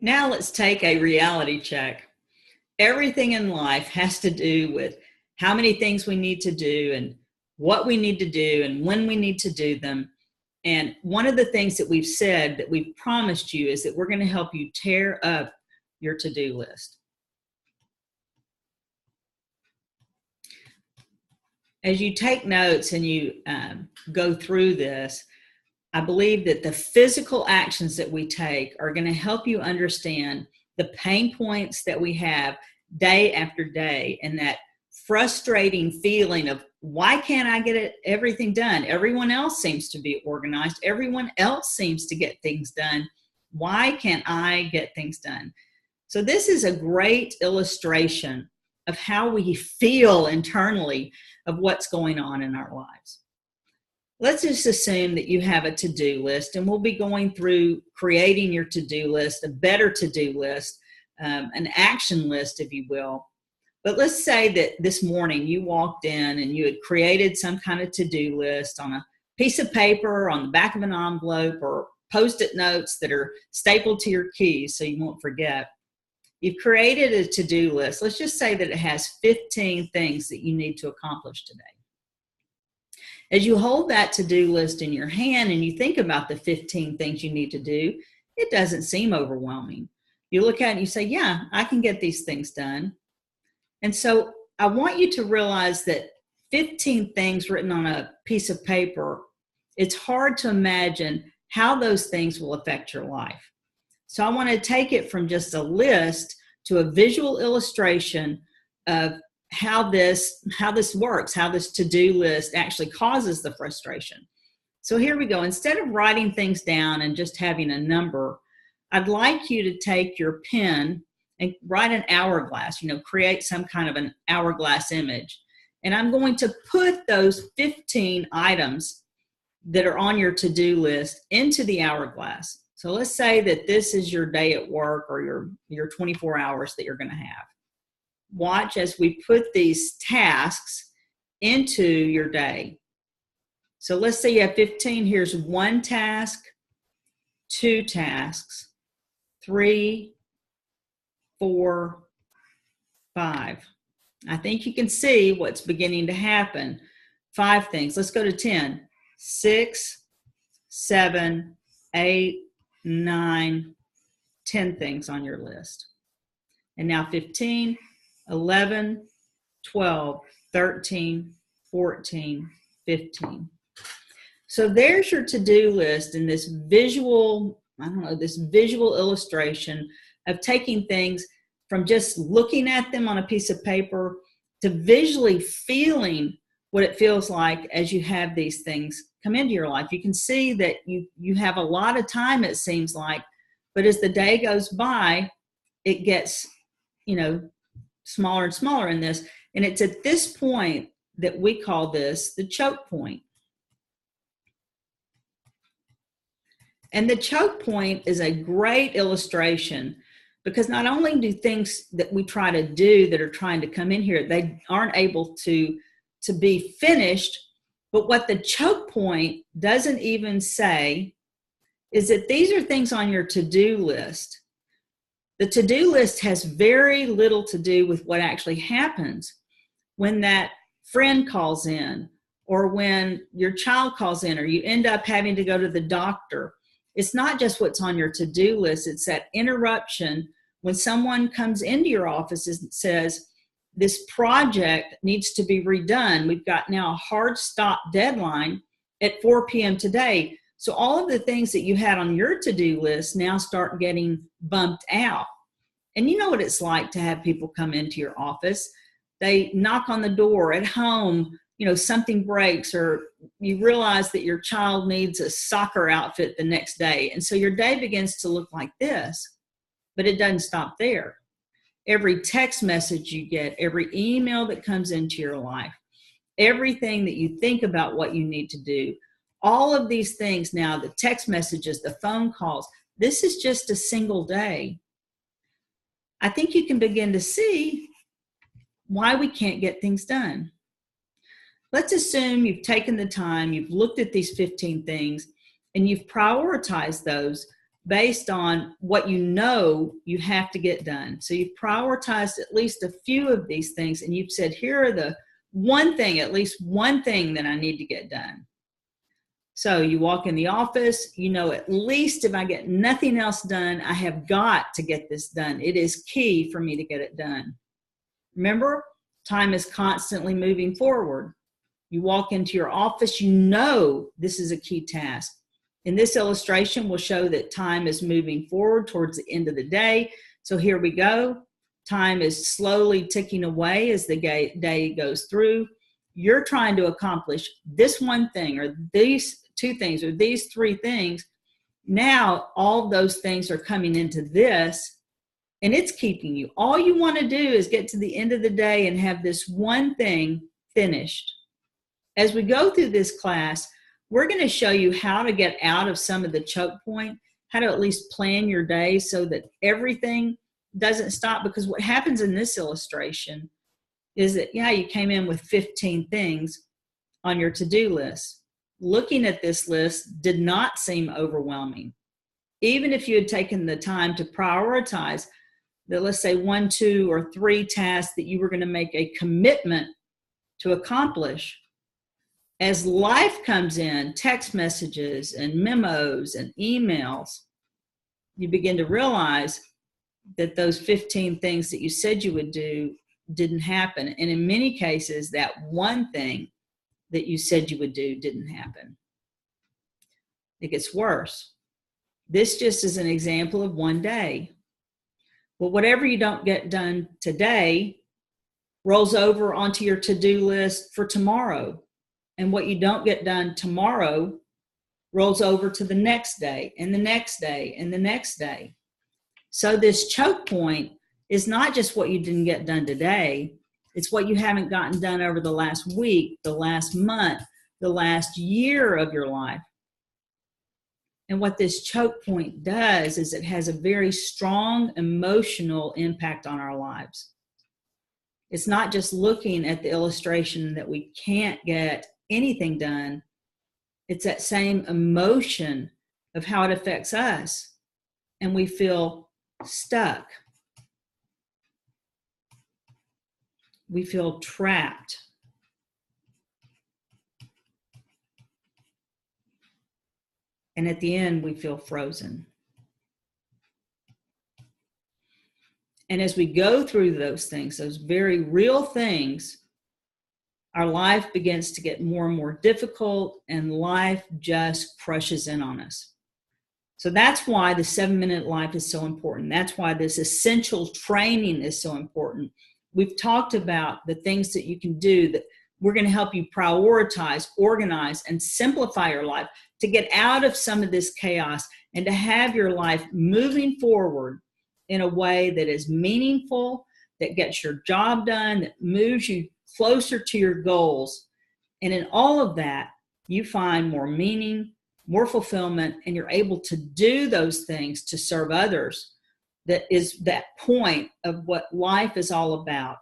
Now let's take a reality check. Everything in life has to do with how many things we need to do and what we need to do and when we need to do them. And one of the things that we've said that we've promised you is that we're going to help you tear up your to-do list. As you take notes and you go through this, I believe that the physical actions that we take are going to help you understand the pain points that we have day after day and that frustrating feeling of why can't I get everything done? Everyone else seems to be organized. Everyone else seems to get things done. Why can't I get things done? So this is a great illustration of how we feel internally of what's going on in our lives. Let's just assume that you have a to-do list, and we'll be going through creating your to-do list, a better to-do list, an action list, if you will. But let's say that this morning you walked in and you had created some kind of to-do list on a piece of paper, on the back of an envelope, or Post-it notes that are stapled to your keys so you won't forget. You've created a to-do list. Let's just say that it has 15 things that you need to accomplish today. As you hold that to-do list in your hand and you think about the 15 things you need to do, it doesn't seem overwhelming. You look at it and you say, yeah, I can get these things done. And so I want you to realize that 15 things written on a piece of paper, it's hard to imagine how those things will affect your life. So I want to take it from just a list to a visual illustration of how this works, how this to-do list actually causes the frustration. So here we go. Instead of writing things down and just having a number, I'd like you to take your pen and write an hourglass, create some kind of an hourglass image. And I'm going to put those 15 items that are on your to-do list into the hourglass. So let's say that this is your day at work or your 24 hours that you're going to have. Watch as we put these tasks into your day. So let's say you have 15. Here's 1 task, 2 tasks, 3, 4, 5. I think you can see what's beginning to happen. 5 things. Let's go to 10. 6, 7, 8, 9, 10 things on your list. And now 15, 11, 12, 13, 14, 15. So there's your to-do list in this visual, this visual illustration of taking things from just looking at them on a piece of paper to visually feeling what it feels like as you have these things come into your life. You can see that you have a lot of time, it seems like, but as the day goes by, it gets, smaller and smaller in this. And it's at this point that we call this the choke point. And the choke point is a great illustration because not only do things that we try to do that are trying to come in here, they aren't able to be finished, but what the choke point doesn't even say is that these are things on your to-do list. The to-do list has very little to do with what actually happens when that friend calls in or when your child calls in or you end up having to go to the doctor. It's not just what's on your to-do list. It's that interruption when someone comes into your office and says, this project needs to be redone. We've got now a hard stop deadline at 4 p.m. today. So all of the things that you had on your to-do list now start getting bumped out. And you know what it's like to have people come into your office. They knock on the door at home, something breaks or you realize that your child needs a soccer outfit the next day. And so your day begins to look like this, but it doesn't stop there. Every text message you get, every email that comes into your life, everything that you think about what you need to do, all of these things now, the text messages, the phone calls, this is just a single day. I think you can begin to see why we can't get things done. Let's assume you've taken the time, you've looked at these 15 things, and you've prioritized those based on what you know you have to get done. So you've prioritized at least a few of these things, and you've said, here are the at least one thing that I need to get done. So you walk in the office, you know, at least if I get nothing else done, I have got to get this done. It is key for me to get it done. Remember, time is constantly moving forward. You walk into your office, you know this is a key task. In this illustration, we'll show that time is moving forward towards the end of the day. So here we go. Time is slowly ticking away as the day goes through. You're trying to accomplish this one thing, or these two things, or these three things. Now, all those things are coming into this, and it's keeping you. All you want to do is get to the end of the day and have this one thing finished. As we go through this class, we're going to show you how to get out of some of the choke point, how to at least plan your day so that everything doesn't stop. Because what happens in this illustration is that, yeah, you came in with 15 things on your to-do list. Looking at this list did not seem overwhelming. Even if you had taken the time to prioritize the, let's say, 1, 2, or 3 tasks that you were going to make a commitment to accomplish, as life comes in, text messages and memos and emails, you begin to realize that those 15 things that you said you would do didn't happen. And in many cases, that one thing that you said you would do didn't happen. It gets worse. This just is an example of one day. Well, whatever you don't get done today rolls over onto your to-do list for tomorrow. And what you don't get done tomorrow rolls over to the next day and the next day and the next day. So this choke point is not just what you didn't get done today. It's what you haven't gotten done over the last week, the last month, the last year of your life. And what this choke point does is it has a very strong emotional impact on our lives. It's not just looking at the illustration that we can't get anything done. It's that same emotion of how it affects us. And we feel stuck. We feel trapped. And at the end, we feel frozen. And as we go through those things, those very real things, our life begins to get more and more difficult, and life just crushes in on us. So that's why the 7-minute life is so important. That's why this essential training is so important. We've talked about the things that you can do that we're going to help you prioritize, organize, and simplify your life to get out of some of this chaos and to have your life moving forward in a way that is meaningful, that gets your job done, that moves you closer to your goals. And in all of that, you find more meaning, more fulfillment, and you're able to do those things to serve others. That is that point of what life is all about.